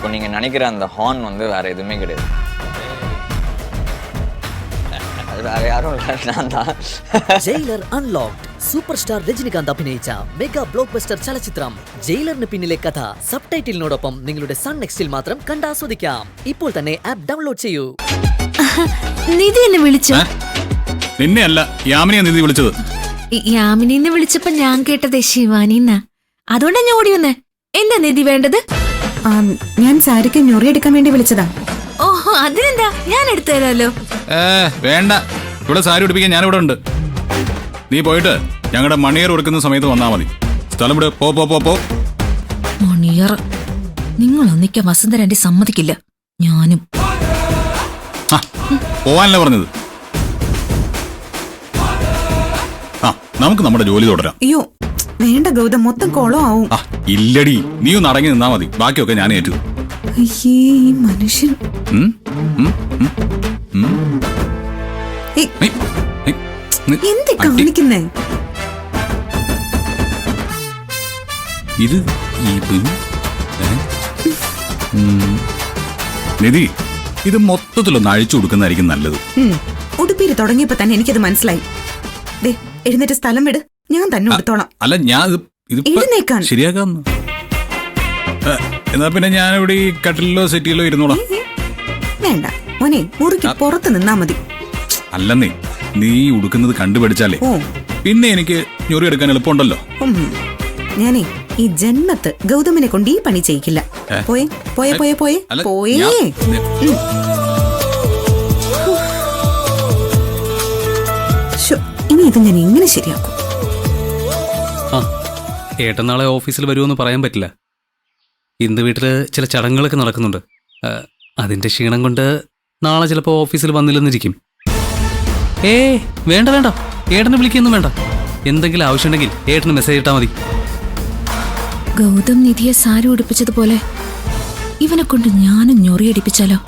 இப்போ நீங்கள் நினைக்கிற அந்த ஹார்ன் வந்து வேறு எதுவுமே கிடையாது. அது வேறு யாரும் இல்லை, நான் தான். Jailer unlocked super star Rajinikanth അഭിനയിച്ച മെഗാ ബ്ലോക്ക് ബസ്റ്റർ ചലച്ചിത്രം ജയിലറിന് പിന്നിലെ കഥ സബ്ടൈറ്റിലിനോടൊപ്പം നിങ്ങളുടെ സൺ നെക്സ്റ്റിൽ മാത്രം കണ്ടാസ്വദിക്കാം. ഇപ്പോൾ തന്നെ ആപ്പ് ഡൗൺലോഡ് ചെയ്യൂ. നിധി എന്നെ വിളിച്ചു. നിന്നെ അല്ല, യാമിനിയെ നിധി വിളിച്ചത്. യാമിനിന്ന് വിളിച്ചപ്പോ ഞാൻ കേട്ടത് ശിവാനിന്ന. അതുകൊണ്ടാ ഞാൻ ഓടി വന്നേ. എന്താ നിധി വേണ്ടത്? ഞാൻ സാരിക്ക് ഞൊറി എടുക്കാൻ വേണ്ടി വിളിച്ചതാ. ഓഹോ, അതിനെന്താ, ഞാൻ എടുത്തു തരാലോ. വേണ്ട, ഇവിടെ സാരി ഉടുപ്പിക്കാൻ ഞാനിവിടെ ഉണ്ട്. നീ പോയിട്ട് ഞങ്ങളുടെ മണിയർ കൊടുക്കുന്ന സമയത്ത് വന്നാ മതി. സ്ഥലം ഇവിടെ പോ. മണിയർ നിങ്ങൾ ഒന്നിക്കാൻ വസുന്ധര സമ്മതിക്കില്ല. ഞാനും പോവാനല്ല പറഞ്ഞത്. നമുക്ക് നമ്മുടെ ജോലി തുടരാം. അയ്യോ വേണ്ട ഗൗതം, മൊത്തം കോളം ആവും. ഇല്ലടി, നീ ഒന്ന് അടങ്ങി നിന്നാ മതി. ബാക്കിയൊക്കെ ഞാൻ ഏറ്റു. അയ്യേ ഈ മനുഷ്യൻ. എന്ത് കാണിക്കുന്നേ? ഇത് നിധി, ഇത് മൊത്തത്തിലൊന്ന് അഴിച്ചു കൊടുക്കുന്നതായിരിക്കും നല്ലത്. ഉടുപ്പീര് തുടങ്ങിയപ്പോ തന്നെ എനിക്കത് മനസ്സിലായി. എഴുന്നേറ്റ് സ്ഥലം വിട്, ഞാൻ തന്നെ എടുത്തോളാം. അല്ല, ഞാൻ എഴുന്നേക്കാൻ ശരിയാക്കാം. എന്നാ പിന്നെ ഞാനിവിടെ ഈ കട്ടിലോ സെറ്റിയിലോ ഇരുന്നോളാം. വേണ്ട മോനെ, മുറിക്ക് പുറത്ത് നിന്നാ മതി. അല്ലെന്നേ, നീ ഉടുക്കുന്നത് കണ്ടുപിടിച്ചാലേ പിന്നെ എനിക്ക് ഞൊറി എടുക്കാൻ എളുപ്പമുണ്ടല്ലോ. ഞാനേ ഈ ജന്മത്ത് ഗൗതമിനെ കൊണ്ട് ഈ പണി ചെയ്യിക്കില്ല. പോയേ പോയേ പോയേ പോയേ പോയേ. ഇനി ഇത് ഞാൻ എങ്ങനെ ശരിയാക്കും? ഏട്ടൻ നാളെ ഓഫീസിൽ വരുമെന്ന് പറയാൻ പറ്റില്ല. ഇന്ന് വീട്ടില് ചില ചടങ്ങുകളൊക്കെ നടക്കുന്നുണ്ട്. അതിന്റെ ക്ഷീണം കൊണ്ട് നാളെ ചിലപ്പോൾ ഓഫീസിൽ വന്നില്ലെന്നിരിക്കും. വേണ്ട, ഏട്ടനെ വിളിക്കൊന്നും വേണ്ട. എന്തെങ്കിലും ആവശ്യമുണ്ടെങ്കിൽ ഏട്ടന് മെസ്സേജ് ഇട്ടാൽ മതി. ഗൗതം നിധിയെ സാരി ഉടുപ്പിച്ചതുപോലെ ഇവനെ കൊണ്ട് ഞാനും ഞൊറിയടിപ്പിച്ചാലോ?